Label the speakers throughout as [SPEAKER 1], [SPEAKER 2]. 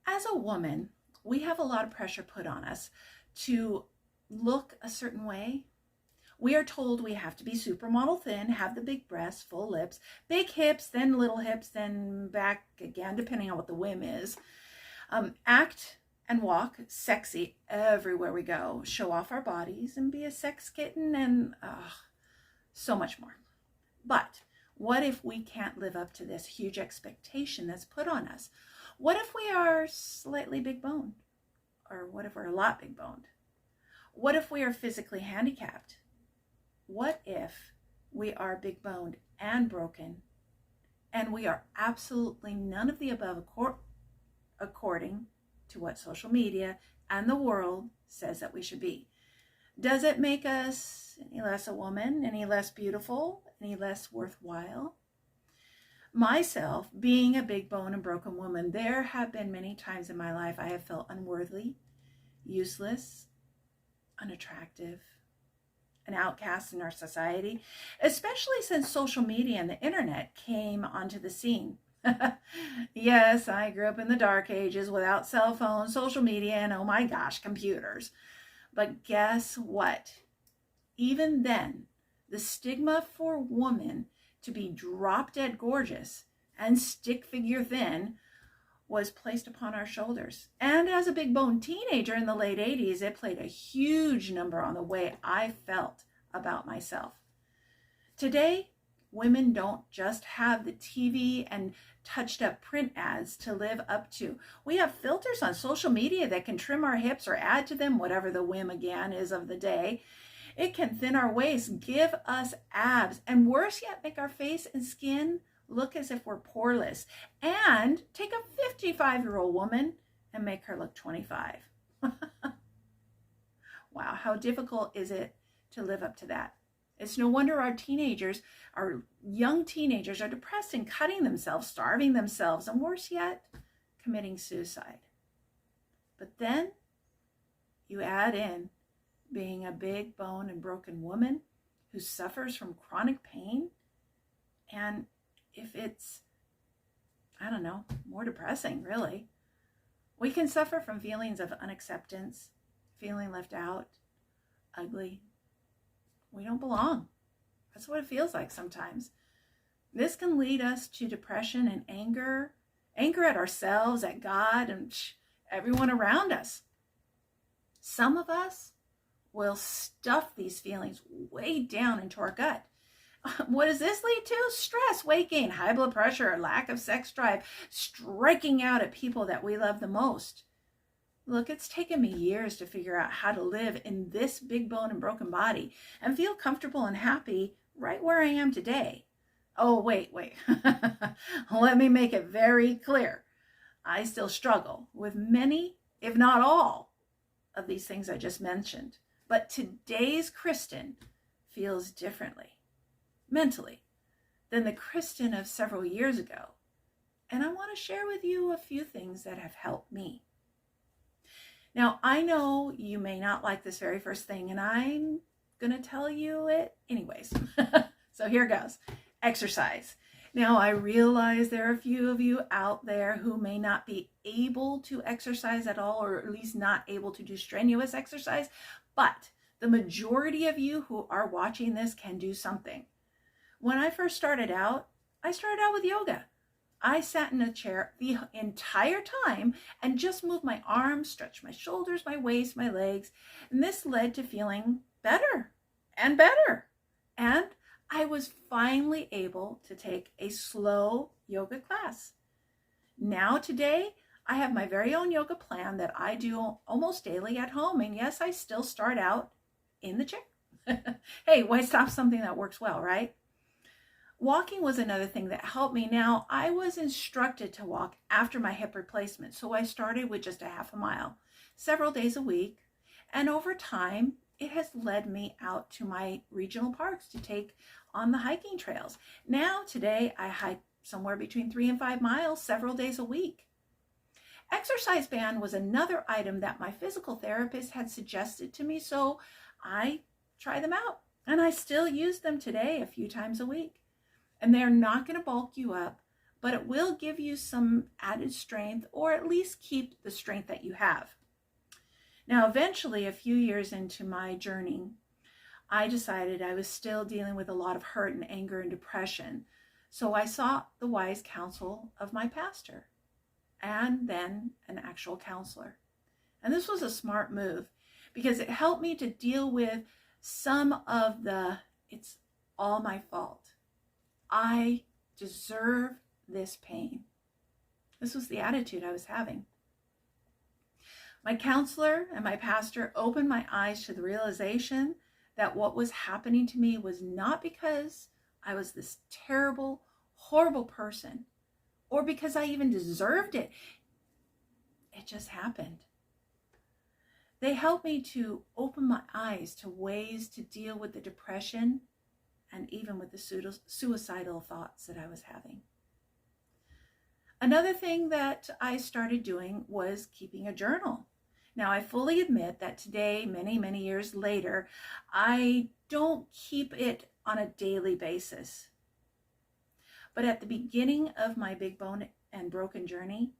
[SPEAKER 1] As a woman, we have a lot of pressure put on us to look a certain way. We are told we have to be supermodel thin, have the big breasts, full lips, big hips, then little hips, then back again, depending on what the whim is. Act and walk sexy everywhere we go, show off our bodies and be a sex kitten and so much more. But what if we can't live up to this huge expectation that's put on us? What if we are slightly big boned? Or what if we're a lot big boned? What if we are physically handicapped? What if we are big boned and broken and we are absolutely none of the above according to what social media and the world says that we should be? Does it make us any less a woman, any less beautiful, any less worthwhile? Myself, being a big bone and broken woman, there have been many times in my life I have felt unworthy, useless, unattractive, an outcast in our society, especially since social media and the internet came onto the scene. Yes, I grew up in the dark ages without cell phones, social media, and oh my gosh, computers. But guess what? Even then, the stigma for women to be drop dead gorgeous and stick figure thin was placed upon our shoulders. And as a big bone teenager in the late 80s, it played a huge number on the way I felt about myself. Today, women don't just have the TV and touched up print ads to live up to. We have filters on social media that can trim our hips or add to them, whatever the whim again is of the day. It can thin our waist, give us abs, and worse yet, make our face and skin look as if we're poreless. And take a 55-year-old woman and make her look 25. Wow, how difficult is it to live up to that? It's no wonder our young teenagers are depressed and cutting themselves, starving themselves, and worse yet, committing suicide. But then you add in being a big bone and broken woman who suffers from chronic pain. And if it's, I don't know, more depressing, really. We can suffer from feelings of unacceptance, feeling left out, ugly. We don't belong. That's what it feels like sometimes. This can lead us to depression and anger at ourselves, at God, and everyone around us. Some of us will stuff these feelings way down into our gut. What does this lead to? Stress, weight gain, high blood pressure, lack of sex drive, striking out at people that we love the most. Look, it's taken me years to figure out how to live in this big bone and broken body and feel comfortable and happy right where I am today. Oh, wait. Let me make it very clear. I still struggle with many, if not all, of these things I just mentioned. But today's Kristen feels differently, mentally, than the Kristen of several years ago. And I want to share with you a few things that have helped me. Now, I know you may not like this very first thing, and I'm going to tell you it anyways. So here goes. Exercise. Now, I realize there are a few of you out there who may not be able to exercise at all, or at least not able to do strenuous exercise, but the majority of you who are watching this can do something. When I first started out, I started out with yoga. I sat in a chair the entire time and just moved my arms, stretched my shoulders, my waist, my legs. And this led to feeling better and better. And I was finally able to take a slow yoga class. Now today, I have my very own yoga plan that I do almost daily at home. And yes, I still start out in the chair. Hey, why stop something that works well, right? Walking was another thing that helped me. Now, I was instructed to walk after my hip replacement, so I started with just a half a mile, several days a week, and over time, it has led me out to my regional parks to take on the hiking trails. Now, today, I hike somewhere between 3 and 5 miles several days a week. Exercise band was another item that my physical therapist had suggested to me, so I try them out, and I still use them today a few times a week. And they're not going to bulk you up, but it will give you some added strength, or at least keep the strength that you have. Now, eventually, a few years into my journey, I decided I was still dealing with a lot of hurt and anger and depression. So I sought the wise counsel of my pastor and then an actual counselor. And this was a smart move because it helped me to deal with some of the, it's all my fault. I deserve this pain. This was the attitude I was having. My counselor and my pastor opened my eyes to the realization that what was happening to me was not because I was this terrible, horrible person, or because I even deserved it. It just happened. They helped me to open my eyes to ways to deal with the depression and even with the suicidal thoughts that I was having. Another thing that I started doing was keeping a journal. Now, I fully admit that today, many, many years later, I don't keep it on a daily basis. But at the beginning of my big bone and broken journey,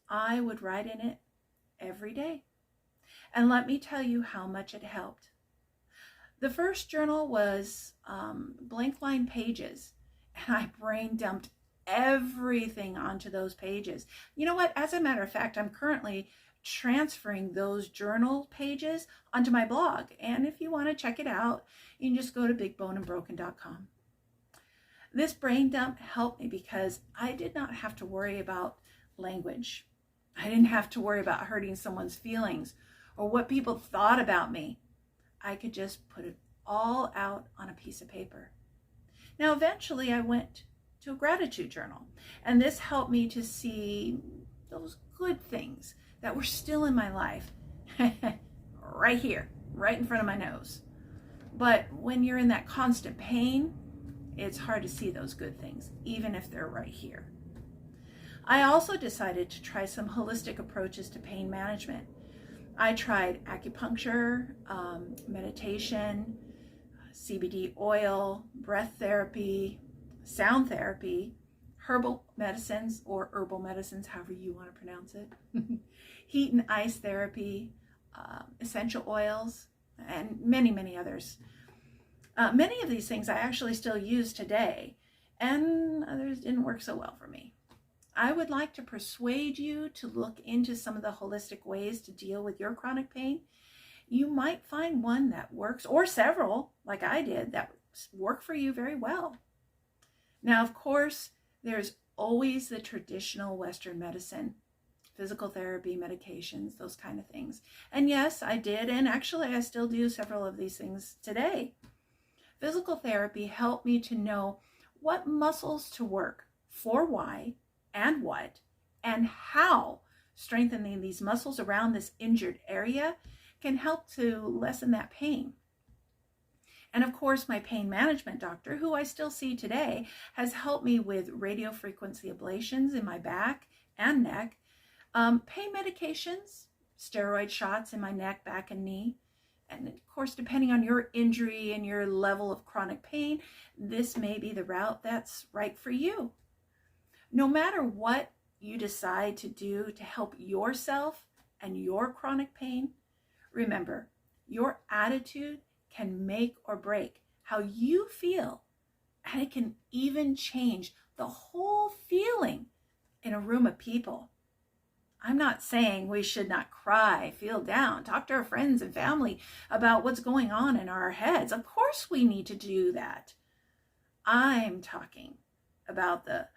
[SPEAKER 1] I would write in it every day. And let me tell you how much it helped. The first journal was blank line pages, and I brain dumped everything onto those pages. You know what? As a matter of fact, I'm currently transferring those journal pages onto my blog. And if you want to check it out, you can just go to bigboneandbroken.com. This brain dump helped me because I did not have to worry about language. I didn't have to worry about hurting someone's feelings or what people thought about me. I could just put it all out on a piece of paper. Now, eventually I went to a gratitude journal, and this helped me to see those good things that were still in my life right here, right in front of my nose. But when you're in that constant pain, it's hard to see those good things, even if they're right here. I also decided to try some holistic approaches to pain management. I tried acupuncture, meditation, CBD oil, breath therapy, sound therapy, herbal medicines or herbal medicines, however you want to pronounce it, heat and ice therapy, essential oils, and many, many others. Many of these things I actually still use today, and others didn't work so well for me. I would like to persuade you to look into some of the holistic ways to deal with your chronic pain. You might find one that works, or several, like I did, that work for you very well. Now, of course, there's always the traditional Western medicine, physical therapy, medications, those kind of things. And yes, I did, and actually I still do several of these things today. Physical therapy helped me to know what muscles to work, for why, and what, and how strengthening these muscles around this injured area can help to lessen that pain. And of course, my pain management doctor, who I still see today, has helped me with radio frequency ablations in my back and neck, pain medications, steroid shots in my neck, back, and knee. And of course, depending on your injury and your level of chronic pain, this may be the route that's right for you. No matter what you decide to do to help yourself and your chronic pain, remember, your attitude can make or break how you feel, and it can even change the whole feeling in a room of people. I'm not saying we should not cry, feel down, talk to our friends and family about what's going on in our heads. Of course we need to do that. I'm talking about the,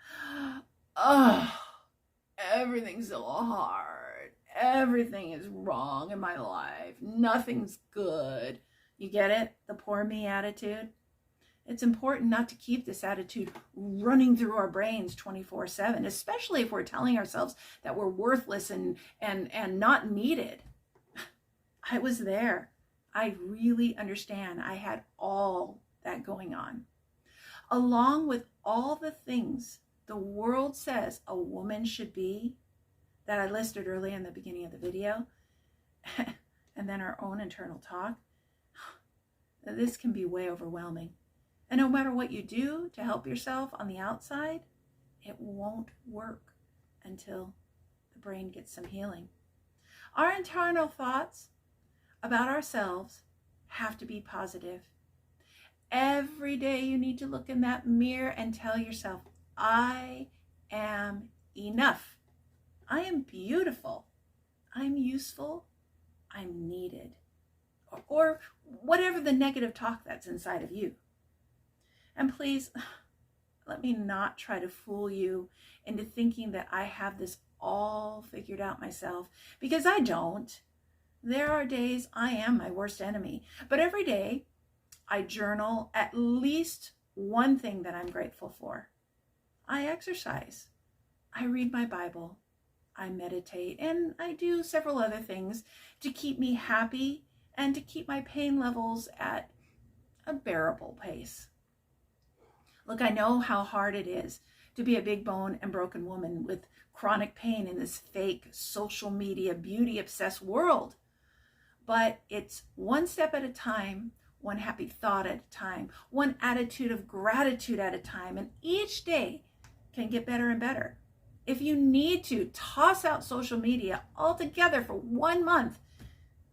[SPEAKER 1] oh, everything's so hard. Everything is wrong in my life. Nothing's good. You get it? The poor me attitude. It's important not to keep this attitude running through our brains 24/7, especially if we're telling ourselves that we're worthless and not needed. I was there. I really understand. I had all that going on. Along with all the things the world says a woman should be, that I listed early in the beginning of the video, and then our own internal talk, this can be way overwhelming. And no matter what you do to help yourself on the outside, It won't work until the brain gets some healing. Our internal thoughts about ourselves have to be positive. Every day you need to look in that mirror and tell yourself, I am enough. I am beautiful. I'm useful. I'm needed. Or whatever the negative talk that's inside of you. And please, let me not try to fool you into thinking that I have this all figured out myself, because I don't. There are days I am my worst enemy, but every day I journal at least one thing that I'm grateful for. I exercise. I read my Bible. I meditate, and I do several other things to keep me happy and to keep my pain levels at a bearable pace. Look, I know how hard it is to be a big bone and broken woman with chronic pain in this fake social media beauty-obsessed world. But it's one step at a time, one happy thought at a time, one attitude of gratitude at a time, and each day can get better and better. If you need to, toss out social media altogether for 1 month.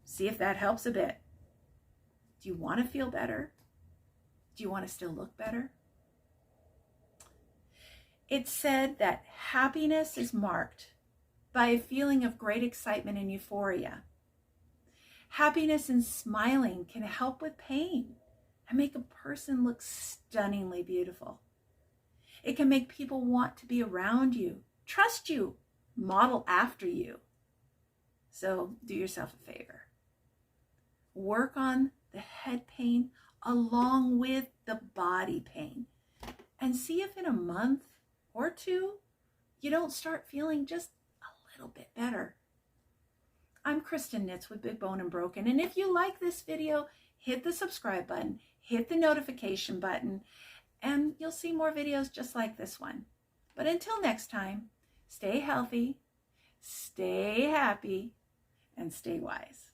[SPEAKER 1] See if that helps a bit. Do you want to feel better? Do you want to still look better? It's said that happiness is marked by a feeling of great excitement and euphoria. Happiness and smiling can help with pain and make a person look stunningly beautiful. It can make people want to be around you, trust you, model after you. So do yourself a favor. Work on the head pain along with the body pain, and see if in a month or two you don't start feeling just a little bit better. I'm Kristen Nitz with Big Bone and Broken, and if you like this video, hit the subscribe button, hit the notification button, and you'll see more videos just like this one. But until next time, stay healthy, stay happy, and stay wise.